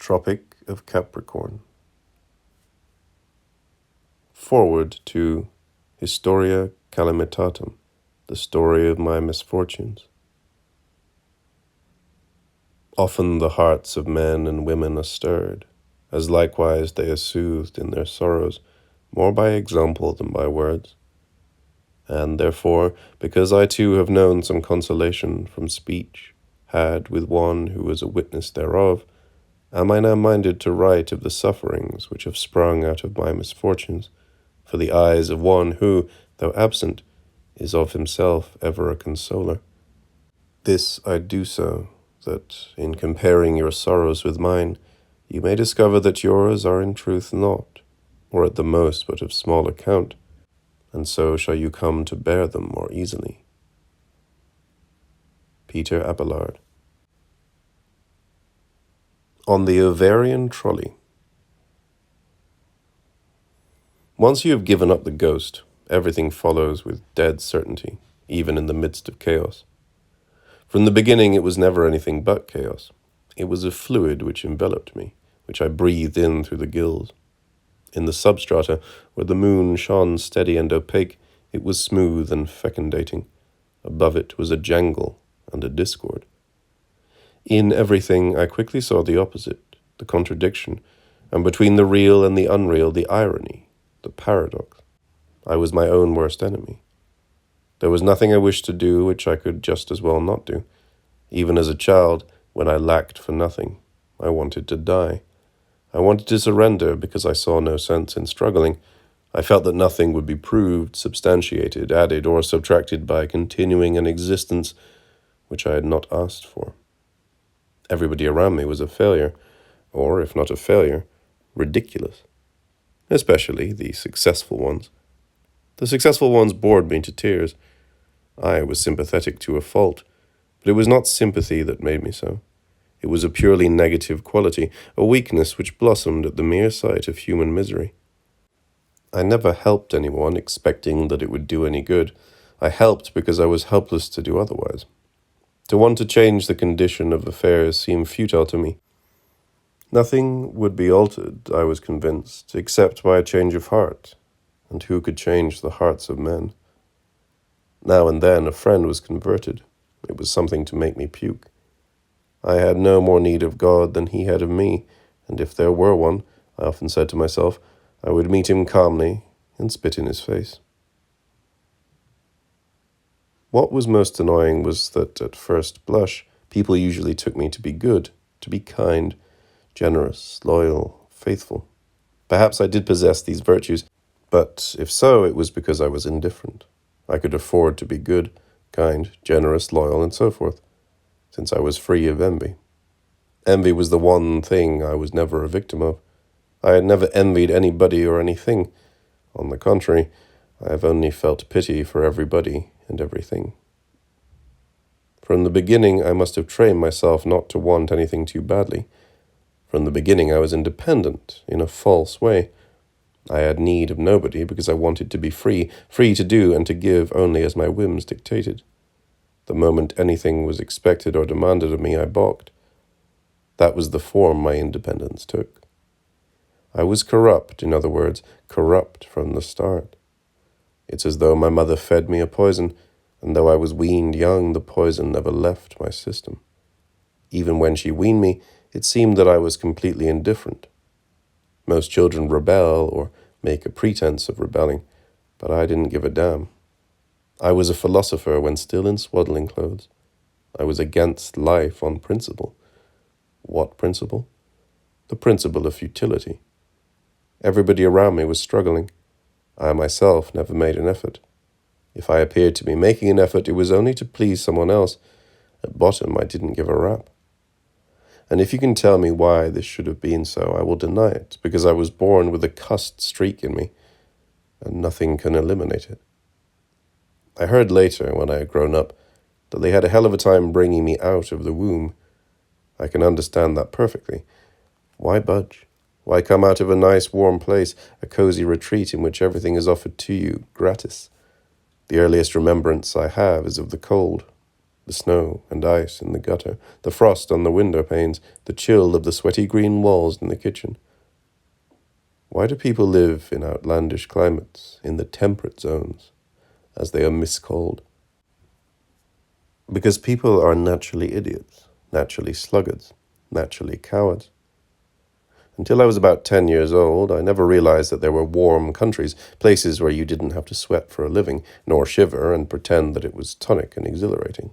Tropic of Capricorn. Forward to Historia Calamitatum, the story of my misfortunes. Often the hearts of men and women are stirred, as likewise they are soothed in their sorrows, more by example than by words. And therefore, because I too have known some consolation from speech, had with one who was a witness thereof, am I now minded to write of the sufferings which have sprung out of my misfortunes, for the eyes of one who, though absent, is of himself ever a consoler. This I do so, that, in comparing your sorrows with mine, you may discover that yours are in truth naught, or at the most but of small account, and so shall you come to bear them more easily. Peter Abelard. On the Ovarian Trolley. Once you have given up the ghost, everything follows with dead certainty, even in the midst of chaos. From the beginning it was never anything but chaos. It was a fluid which enveloped me, which I breathed in through the gills. In the substrata, where the moon shone steady and opaque, it was smooth and fecundating. Above it was a jangle and a discord. In everything I quickly saw the opposite, the contradiction, and between the real and the unreal, the irony, the paradox. I was my own worst enemy. There was nothing I wished to do which I could just as well not do. Even as a child, when I lacked for nothing, I wanted to die. I wanted to surrender because I saw no sense in struggling. I felt that nothing would be proved, substantiated, added, or subtracted by continuing an existence which I had not asked for. Everybody around me was a failure, or, if not a failure, ridiculous. Especially the successful ones. The successful ones bored me to tears. I was sympathetic to a fault, but it was not sympathy that made me so. It was a purely negative quality, a weakness which blossomed at the mere sight of human misery. I never helped anyone expecting that it would do any good. I helped because I was helpless to do otherwise. To want to change the condition of affairs seemed futile to me. Nothing would be altered, I was convinced, except by a change of heart, and who could change the hearts of men? Now and then a friend was converted. It was something to make me puke. I had no more need of God than he had of me, and if there were one, I often said to myself, I would meet him calmly and spit in his face. What was most annoying was that, at first blush, people usually took me to be good, to be kind, generous, loyal, faithful. Perhaps I did possess these virtues, but if so, it was because I was indifferent. I could afford to be good, kind, generous, loyal, and so forth, since I was free of envy. Envy was the one thing I was never a victim of. I had never envied anybody or anything. On the contrary, I have only felt pity for everybody and everything. From the beginning, I must have trained myself not to want anything too badly. From the beginning, I was independent in a false way. I had need of nobody because I wanted to be free, free to do and to give only as my whims dictated. The moment anything was expected or demanded of me, I balked. That was the form my independence took. I was corrupt, in other words, corrupt from the start. It's as though my mother fed me a poison, and though I was weaned young, the poison never left my system. Even when she weaned me, it seemed that I was completely indifferent. Most children rebel or make a pretense of rebelling, but I didn't give a damn. I was a philosopher when still in swaddling clothes. I was against life on principle. What principle? The principle of futility. Everybody around me was struggling. I myself never made an effort. If I appeared to be making an effort, it was only to please someone else. At bottom, I didn't give a rap. And if you can tell me why this should have been so, I will deny it, because I was born with a cussed streak in me, and nothing can eliminate it. I heard later, when I had grown up, that they had a hell of a time bringing me out of the womb. I can understand that perfectly. Why budge? Why come out of a nice warm place, a cozy retreat in which everything is offered to you, gratis? The earliest remembrance I have is of the cold. the snow and ice in the gutter, the frost on the window panes, the chill of the sweaty green walls in the kitchen. Why do people live in outlandish climates, in the temperate zones, as they are miscalled? Because people are naturally idiots, naturally sluggards, naturally cowards. Until I was about 10 years old, I never realized that there were warm countries, places where you didn't have to sweat for a living, nor shiver and pretend that it was tonic and exhilarating.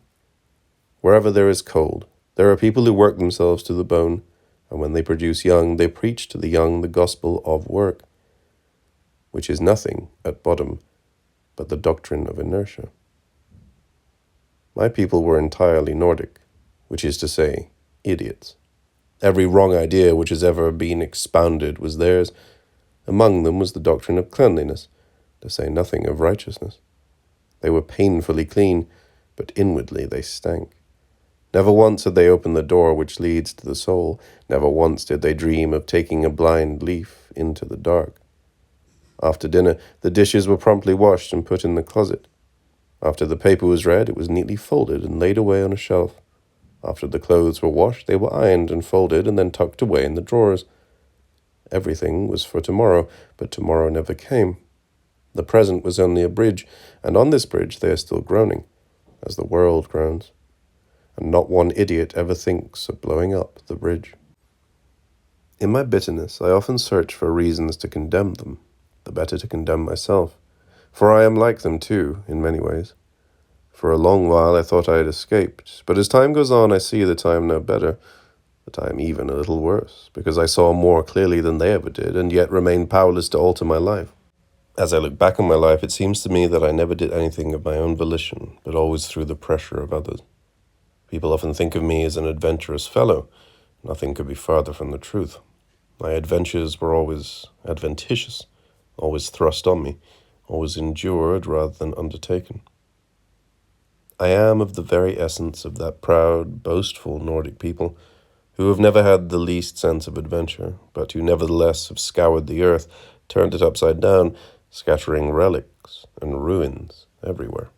Wherever there is cold, there are people who work themselves to the bone, and when they produce young, they preach to the young the gospel of work, which is nothing, at bottom, but the doctrine of inertia. My people were entirely Nordic, which is to say, idiots. Every wrong idea which has ever been expounded was theirs. Among them was the doctrine of cleanliness, to say nothing of righteousness. They were painfully clean, but inwardly they stank. Never once had they opened the door which leads to the soul. Never once did they dream of taking a blind leaf into the dark. After dinner, the dishes were promptly washed and put in the closet. After the paper was read, it was neatly folded and laid away on a shelf. After the clothes were washed, they were ironed and folded and then tucked away in the drawers. Everything was for tomorrow, but tomorrow never came. The present was only a bridge, and on this bridge they are still groaning, as the world groans. And not one idiot ever thinks of blowing up the bridge. In my bitterness, I often search for reasons to condemn them, the better to condemn myself, for I am like them too, in many ways. For a long while I thought I had escaped, but as time goes on I see that I am no better, that I am even a little worse, because I saw more clearly than they ever did, and yet remained powerless to alter my life. As I look back on my life, it seems to me that I never did anything of my own volition, but always through the pressure of others. People often think of me as an adventurous fellow. Nothing could be farther from the truth. My adventures were always adventitious, always thrust on me, always endured rather than undertaken. I am of the very essence of that proud, boastful Nordic people who have never had the least sense of adventure, but who nevertheless have scoured the earth, turned it upside down, scattering relics and ruins everywhere.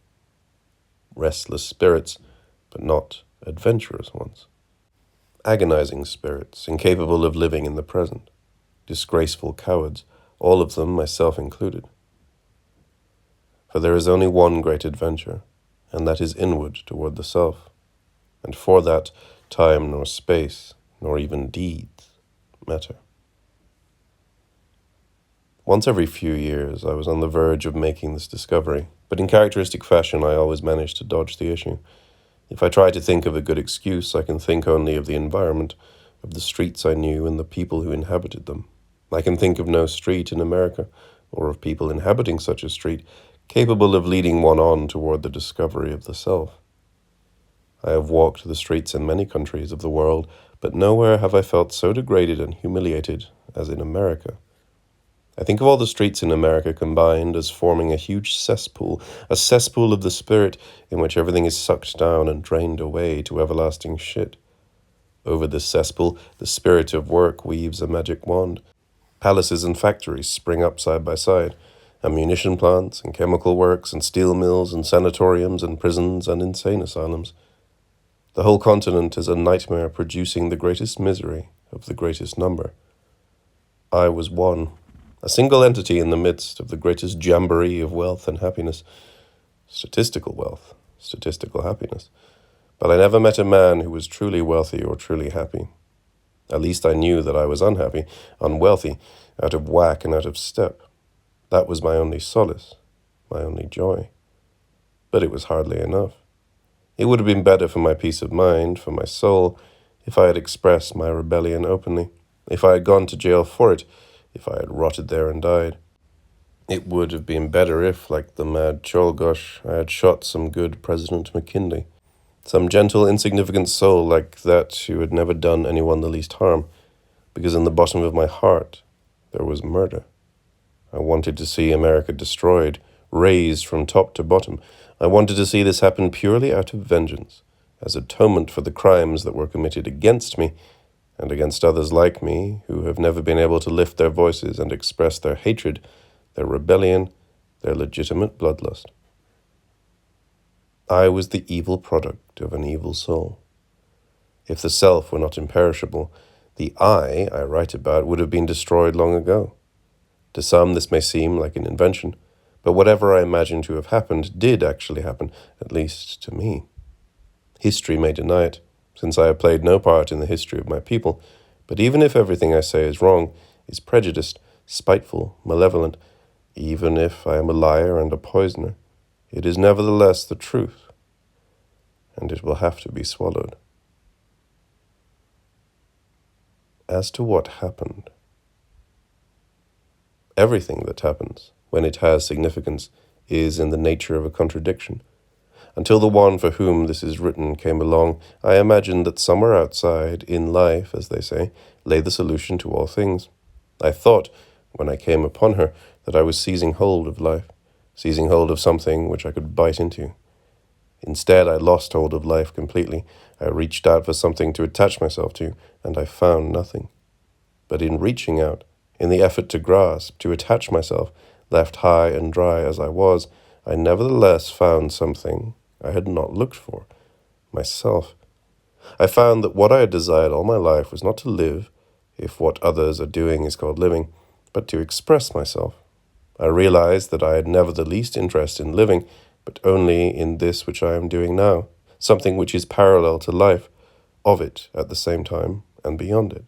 Restless spirits, but not adventurous ones. Agonizing spirits, incapable of living in the present. Disgraceful cowards, all of them, myself included. For there is only one great adventure, and that is inward toward the self. And for that, time nor space, nor even deeds, matter. Once every few years, I was on the verge of making this discovery, but in characteristic fashion I always managed to dodge the issue. If I try to think of a good excuse, I can think only of the environment, of the streets I knew and the people who inhabited them. I can think of no street in America, or of people inhabiting such a street, capable of leading one on toward the discovery of the self. I have walked the streets in many countries of the world, but nowhere have I felt so degraded and humiliated as in America. I think of all the streets in America combined as forming a huge cesspool, a cesspool of the spirit in which everything is sucked down and drained away to everlasting shit. Over this cesspool, the spirit of work weaves a magic wand. Palaces and factories spring up side by side, ammunition plants and chemical works and steel mills and sanatoriums and prisons and insane asylums. The whole continent is a nightmare producing the greatest misery of the greatest number. I was one. A single entity in the midst of the greatest jamboree of wealth and happiness. Statistical wealth, statistical happiness. But I never met a man who was truly wealthy or truly happy. At least I knew that I was unhappy, unwealthy, out of whack and out of step. That was my only solace, my only joy. But it was hardly enough. It would have been better for my peace of mind, for my soul, if I had expressed my rebellion openly, if I had gone to jail for it, if I had rotted there and died. It would have been better if, like the mad Czolgosz, I had shot some good President McKinley, some gentle, insignificant soul like that who had never done anyone the least harm, because in the bottom of my heart there was murder. I wanted to see America destroyed, razed from top to bottom. I wanted to see this happen purely out of vengeance, as atonement for the crimes that were committed against me, and against others like me, who have never been able to lift their voices and express their hatred, their rebellion, their legitimate bloodlust. I was the evil product of an evil soul. If the self were not imperishable, the I write about would have been destroyed long ago. To some this may seem like an invention, but whatever I imagine to have happened did actually happen, at least to me. History may deny it, since I have played no part in the history of my people, but even if everything I say is wrong, is prejudiced, spiteful, malevolent, even if I am a liar and a poisoner, it is nevertheless the truth, and it will have to be swallowed. As to what happened, everything that happens, when it has significance, is in the nature of a contradiction. Until the one for whom this is written came along, I imagined that somewhere outside, in life, as they say, lay the solution to all things. I thought, when I came upon her, that I was seizing hold of life, seizing hold of something which I could bite into. Instead, I lost hold of life completely. I reached out for something to attach myself to, and I found nothing. But in reaching out, in the effort to grasp, to attach myself, left high and dry as I was, I nevertheless found something I had not looked for, myself. I found that what I had desired all my life was not to live, if what others are doing is called living, but to express myself. I realized that I had never the least interest in living, but only in this which I am doing now, something which is parallel to life, of it at the same time and beyond it.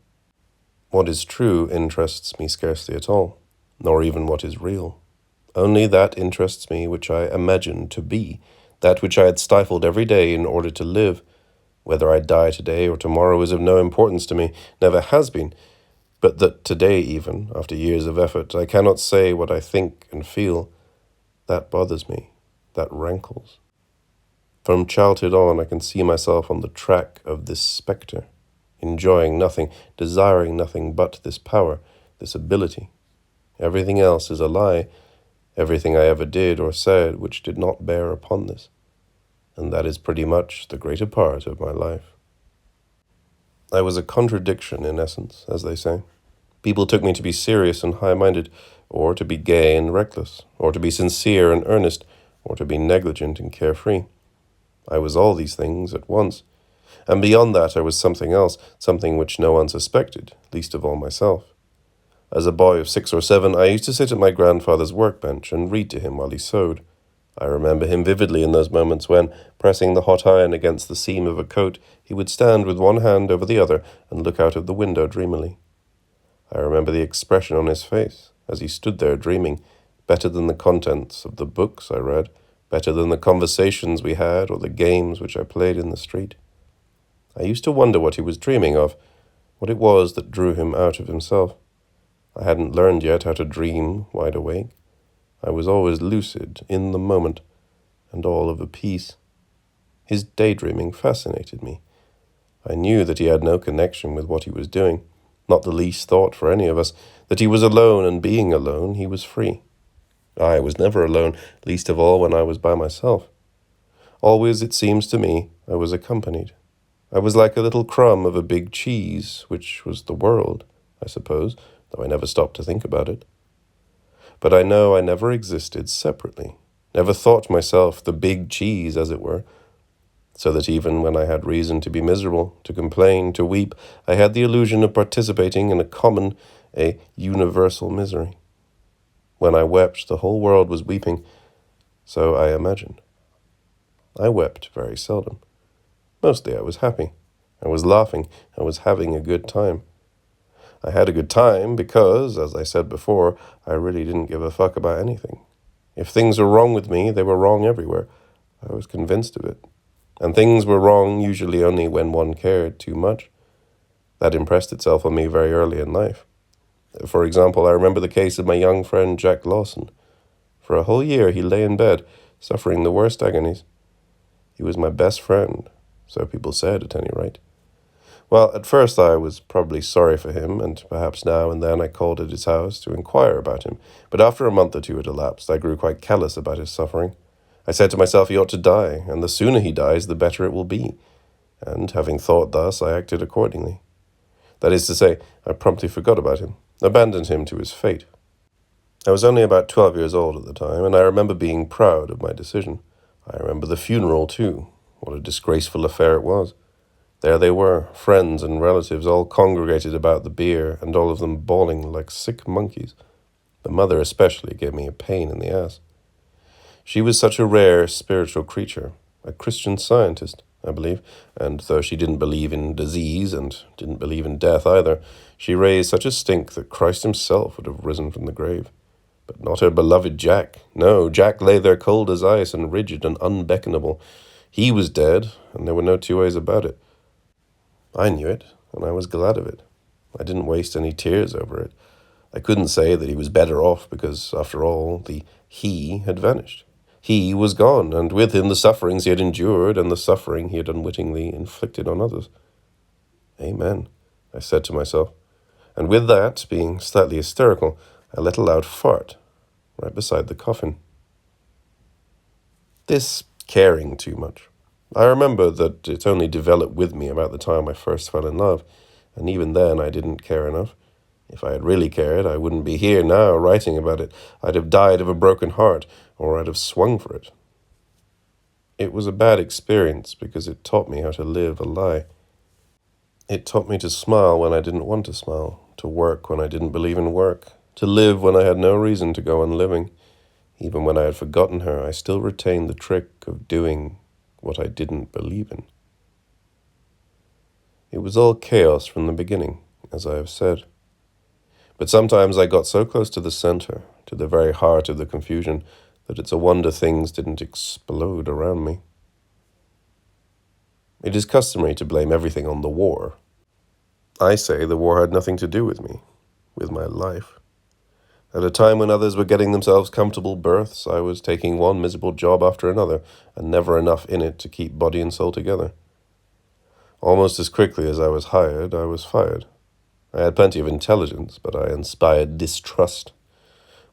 What is true interests me scarcely at all, nor even what is real. Only that interests me which I imagine to be, that which I had stifled every day in order to live. Whether I die today or tomorrow is of no importance to me, never has been, but that today even, after years of effort, I cannot say what I think and feel, that bothers me, that rankles. From childhood on, I can see myself on the track of this spectre, enjoying nothing, desiring nothing but this power, this ability. Everything else is a lie, everything I ever did or said which did not bear upon this, and that is pretty much the greater part of my life. I was a contradiction in essence, as they say. People took me to be serious and high-minded, or to be gay and reckless, or to be sincere and earnest, or to be negligent and carefree. I was all these things at once, and beyond that I was something else, something which no one suspected, least of all myself. As a boy of 6 or 7, I used to sit at my grandfather's workbench and read to him while he sewed. I remember him vividly in those moments when, pressing the hot iron against the seam of a coat, he would stand with one hand over the other and look out of the window dreamily. I remember the expression on his face as he stood there dreaming, better than the contents of the books I read, better than the conversations we had or the games which I played in the street. I used to wonder what he was dreaming of, what it was that drew him out of himself. I hadn't learned yet how to dream wide awake. I was always lucid, in the moment, and all of a piece. His daydreaming fascinated me. I knew that he had no connection with what he was doing, not the least thought for any of us, that he was alone, and being alone, he was free. I was never alone, least of all when I was by myself. Always, it seems to me, I was accompanied. I was like a little crumb of a big cheese, which was the world, I suppose, though I never stopped to think about it. But I know I never existed separately, never thought myself the big cheese, as it were, so that even when I had reason to be miserable, to complain, to weep, I had the illusion of participating in a common, a universal misery. When I wept, the whole world was weeping, so I imagined. I wept very seldom. Mostly I was happy. I was laughing. I was having a good time. I had a good time because, as I said before, I really didn't give a fuck about anything. If things were wrong with me, they were wrong everywhere. I was convinced of it. And things were wrong usually only when one cared too much. That impressed itself on me very early in life. For example, I remember the case of my young friend Jack Lawson. For a whole year he lay in bed, suffering the worst agonies. He was my best friend, so people said at any rate. Well, at first I was probably sorry for him, and perhaps now and then I called at his house to inquire about him. But after a month or two had elapsed, I grew quite callous about his suffering. I said to myself he ought to die, and the sooner he dies, the better it will be. And having thought thus, I acted accordingly. That is to say, I promptly forgot about him, abandoned him to his fate. I was only about 12 years old at the time, and I remember being proud of my decision. I remember the funeral, too. What a disgraceful affair it was. There they were, friends and relatives, all congregated about the bier, and all of them bawling like sick monkeys. The mother especially gave me a pain in the ass. She was such a rare spiritual creature, a Christian Scientist, I believe, and though she didn't believe in disease and didn't believe in death either, she raised such a stink that Christ himself would have risen from the grave. But not her beloved Jack. No, Jack lay there cold as ice and rigid and unbeckonable. He was dead, and there were no two ways about it. I knew it, and I was glad of it. I didn't waste any tears over it. I couldn't say that he was better off because, after all, the he had vanished. He was gone, and with him the sufferings he had endured and the suffering he had unwittingly inflicted on others. Amen, I said to myself. And with that, being slightly hysterical, I let a loud fart right beside the coffin. This caring too much. I remember that it only developed with me about the time I first fell in love, and even then I didn't care enough. If I had really cared, I wouldn't be here now writing about it. I'd have died of a broken heart, or I'd have swung for it. It was a bad experience because it taught me how to live a lie. It taught me to smile when I didn't want to smile, to work when I didn't believe in work, to live when I had no reason to go on living. Even when I had forgotten her, I still retained the trick of doing what I didn't believe in. It was all chaos from the beginning, as I have said. But sometimes I got so close to the center, to the very heart of the confusion, that it's a wonder things didn't explode around me. It is customary to blame everything on the war. I say the war had nothing to do with me, with my life. At a time when others were getting themselves comfortable berths, I was taking one miserable job after another, and never enough in it to keep body and soul together. Almost as quickly as I was hired, I was fired. I had plenty of intelligence, but I inspired distrust.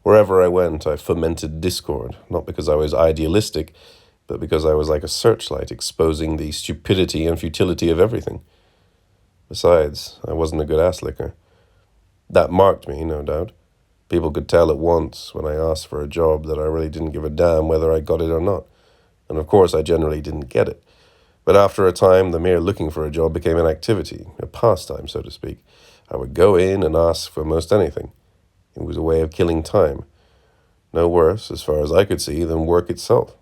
Wherever I went, I fomented discord, not because I was idealistic, but because I was like a searchlight exposing the stupidity and futility of everything. Besides, I wasn't a good ass-licker. That marked me, no doubt. People could tell at once when I asked for a job that I really didn't give a damn whether I got it or not. And of course, I generally didn't get it. But after a time, the mere looking for a job became an activity, a pastime, so to speak. I would go in and ask for most anything. It was a way of killing time. No worse, as far as I could see, than work itself.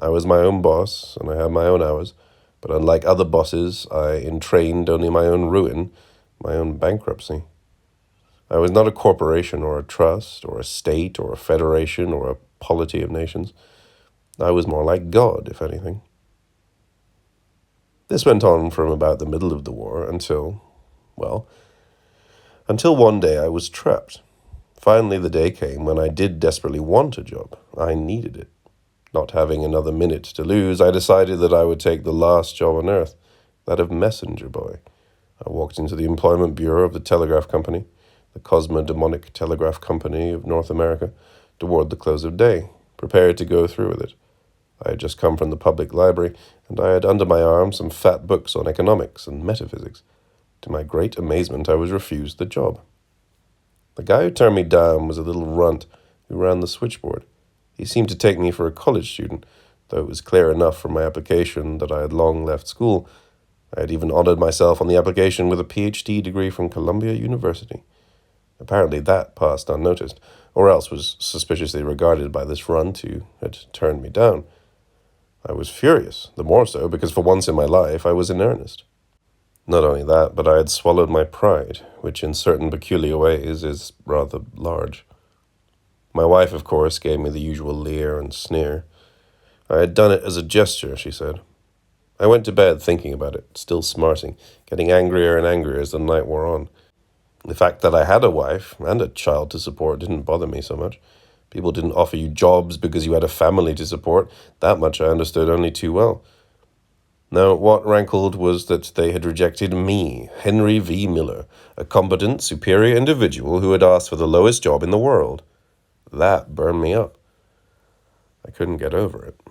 I was my own boss, and I had my own hours, but unlike other bosses, I entrained only my own ruin, my own bankruptcy. I was not a corporation or a trust or a state or a federation or a polity of nations. I was more like God, if anything. This went on from about the middle of the war until one day I was trapped. Finally, the day came when I did desperately want a job. I needed it. Not having another minute to lose, I decided that I would take the last job on earth, that of messenger boy. I walked into the employment bureau of the telegraph company, the cosmodemonic telegraph company of North America, toward the close of day, prepared to go through with it. I had just come from the public library, and I had under my arm some fat books on economics and metaphysics. To my great amazement, I was refused the job. The guy who turned me down was a little runt who ran the switchboard. He seemed to take me for a college student, though it was clear enough from my application that I had long left school. I had even honored myself on the application with a PhD degree from Columbia University. Apparently that passed unnoticed, or else was suspiciously regarded by this runt who had turned me down. I was furious, the more so because for once in my life I was in earnest. Not only that, but I had swallowed my pride, which in certain peculiar ways is rather large. My wife, of course, gave me the usual leer and sneer. I had done it as a gesture, she said. I went to bed thinking about it, still smarting, getting angrier and angrier as the night wore on. The fact that I had a wife and a child to support didn't bother me so much. People didn't offer you jobs because you had a family to support. That much I understood only too well. No, what rankled was that they had rejected me, Henry V. Miller, a competent, superior individual who had asked for the lowest job in the world. That burned me up. I couldn't get over it.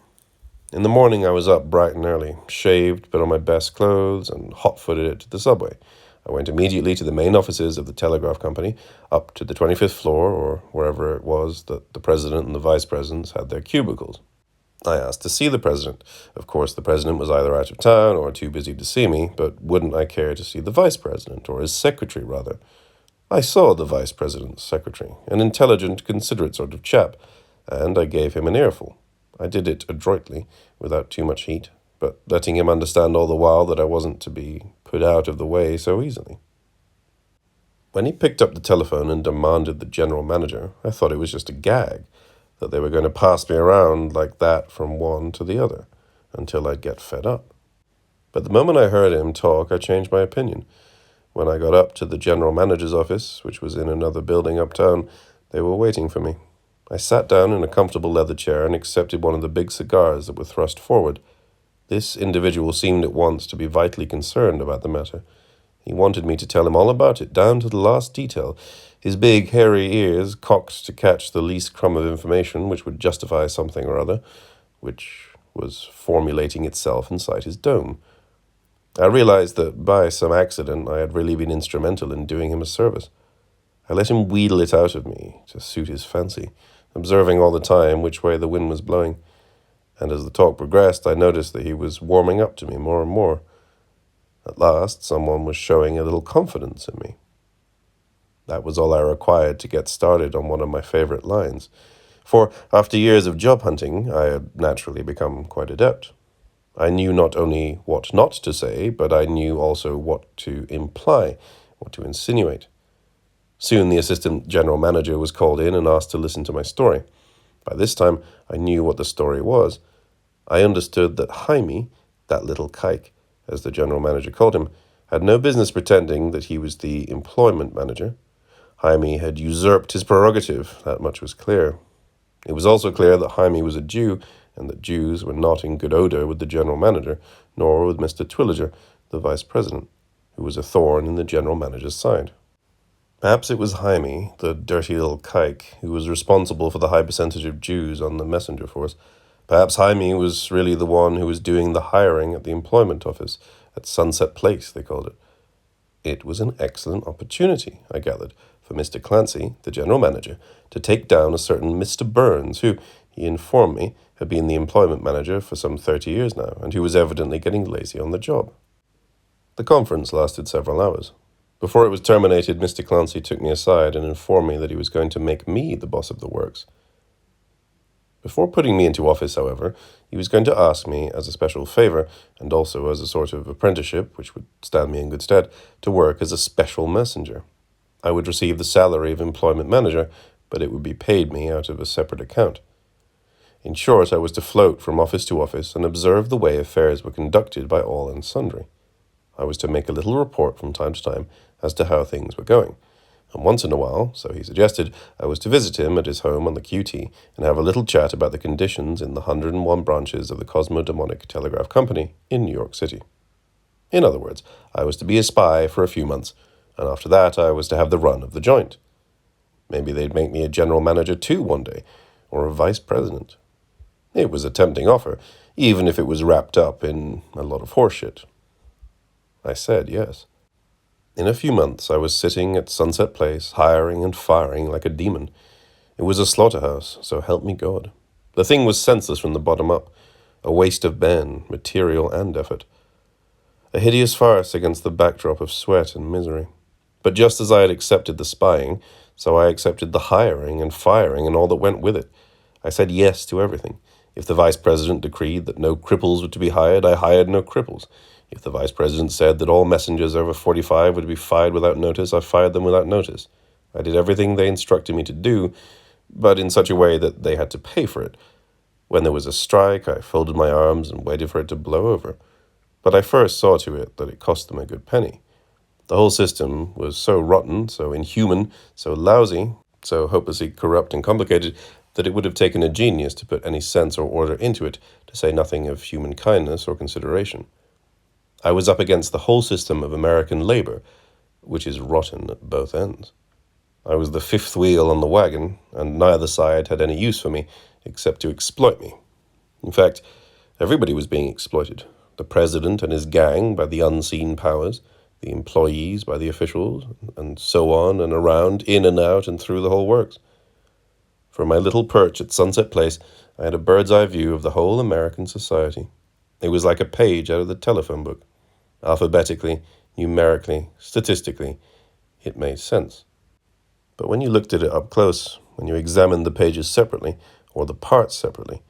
In the morning I was up bright and early, shaved, put on my best clothes, and hot-footed it to the subway. I went immediately to the main offices of the telegraph company, up to the 25th floor, or wherever it was that the president and the vice presidents had their cubicles. I asked to see the president. Of course, the president was either out of town or too busy to see me, but wouldn't I care to see the vice president, or his secretary, rather? I saw the vice president's secretary, an intelligent, considerate sort of chap, and I gave him an earful. I did it adroitly, without too much heat, but letting him understand all the while that I wasn't to be put out of the way so easily. When he picked up the telephone and demanded the general manager, I thought it was just a gag, that they were going to pass me around like that from one to the other, until I'd get fed up. But the moment I heard him talk, I changed my opinion. When I got up to the general manager's office, which was in another building uptown, they were waiting for me. I sat down in a comfortable leather chair and accepted one of the big cigars that were thrust forward. This individual seemed at once to be vitally concerned about the matter. He wanted me to tell him all about it, down to the last detail, his big, hairy ears cocked to catch the least crumb of information which would justify something or other, which was formulating itself inside his dome. I realized that by some accident I had really been instrumental in doing him a service. I let him wheedle it out of me to suit his fancy, observing all the time which way the wind was blowing. And as the talk progressed, I noticed that he was warming up to me more and more. At last, someone was showing a little confidence in me. That was all I required to get started on one of my favorite lines. For after years of job hunting, I had naturally become quite adept. I knew not only what not to say, but I knew also what to imply, what to insinuate. Soon the assistant general manager was called in and asked to listen to my story. By this time, I knew what the story was. I understood that Jaime, that little kike, as the general manager called him, had no business pretending that he was the employment manager. Jaime had usurped his prerogative, that much was clear. It was also clear that Jaime was a Jew, and that Jews were not in good odor with the general manager, nor with Mr. Twilliger, the vice president, who was a thorn in the general manager's side. Perhaps it was Jaime, the dirty little kike, who was responsible for the high percentage of Jews on the messenger force. Perhaps Jaime was really the one who was doing the hiring at the employment office, at Sunset Place, they called it. It was an excellent opportunity, I gathered, for Mr. Clancy, the general manager, to take down a certain Mr. Burns, who, he informed me, had been the employment manager for some 30 years now, and who was evidently getting lazy on the job. The conference lasted several hours. Before it was terminated, Mr. Clancy took me aside and informed me that he was going to make me the boss of the works. Before putting me into office, however, he was going to ask me, as a special favor, and also as a sort of apprenticeship, which would stand me in good stead, to work as a special messenger. I would receive the salary of employment manager, but it would be paid me out of a separate account. In short, I was to float from office to office and observe the way affairs were conducted by all and sundry. I was to make a little report from time to time as to how things were going, and once in a while, so he suggested, I was to visit him at his home on the QT and have a little chat about the conditions in the 101 branches of the Cosmodemonic Telegraph Company in New York City. In other words, I was to be a spy for a few months, and after that I was to have the run of the joint. Maybe they'd make me a general manager too one day, or a vice president. It was a tempting offer, even if it was wrapped up in a lot of horseshit. I said yes. In a few months, I was sitting at Sunset Place, hiring and firing like a demon. It was a slaughterhouse, so help me God. The thing was senseless from the bottom up, a waste of men, material and effort. A hideous farce against the backdrop of sweat and misery. But just as I had accepted the spying, so I accepted the hiring and firing and all that went with it. I said yes to everything. If the vice president decreed that no cripples were to be hired, I hired no cripples. If the vice president said that all messengers over 45 were to be fired without notice, I fired them without notice. I did everything they instructed me to do, but in such a way that they had to pay for it. When there was a strike, I folded my arms and waited for it to blow over. But I first saw to it that it cost them a good penny. The whole system was so rotten, so inhuman, so lousy, so hopelessly corrupt and complicated, that it would have taken a genius to put any sense or order into it, to say nothing of human kindness or consideration. I was up against the whole system of American labor, which is rotten at both ends. I was the fifth wheel on the wagon, and neither side had any use for me, except to exploit me. In fact, everybody was being exploited. The president and his gang by the unseen powers, the employees by the officials, and so on and around, in and out and through the whole works. From my little perch at Sunset Place, I had a bird's-eye view of the whole American society. It was like a page out of the telephone book. Alphabetically, numerically, statistically, it made sense. But when you looked at it up close, when you examined the pages separately, or the parts separately,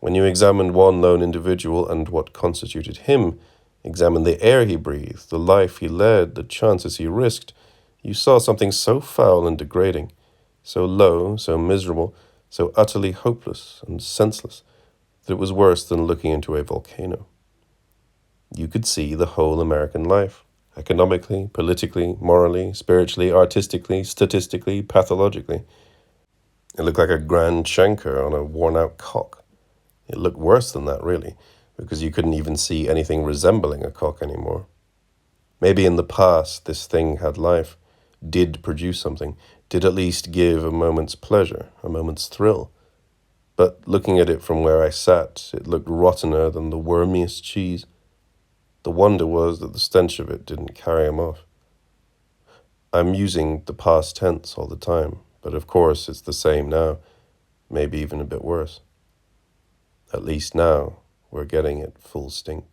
when you examined one lone individual and what constituted him, examined the air he breathed, the life he led, the chances he risked, you saw something so foul and degrading, so low, so miserable, so utterly hopeless and senseless, that it was worse than looking into a volcano. You could see the whole American life, economically, politically, morally, spiritually, artistically, statistically, pathologically. It looked like a grand chanker on a worn-out cock. It looked worse than that, really, because you couldn't even see anything resembling a cock anymore. Maybe in the past this thing had life, did produce something, did at least give a moment's pleasure, a moment's thrill. But looking at it from where I sat, it looked rottener than the wormiest cheese. The wonder was that the stench of it didn't carry him off. I'm using the past tense all the time, but of course it's the same now, maybe even a bit worse. At least now we're getting it full stink.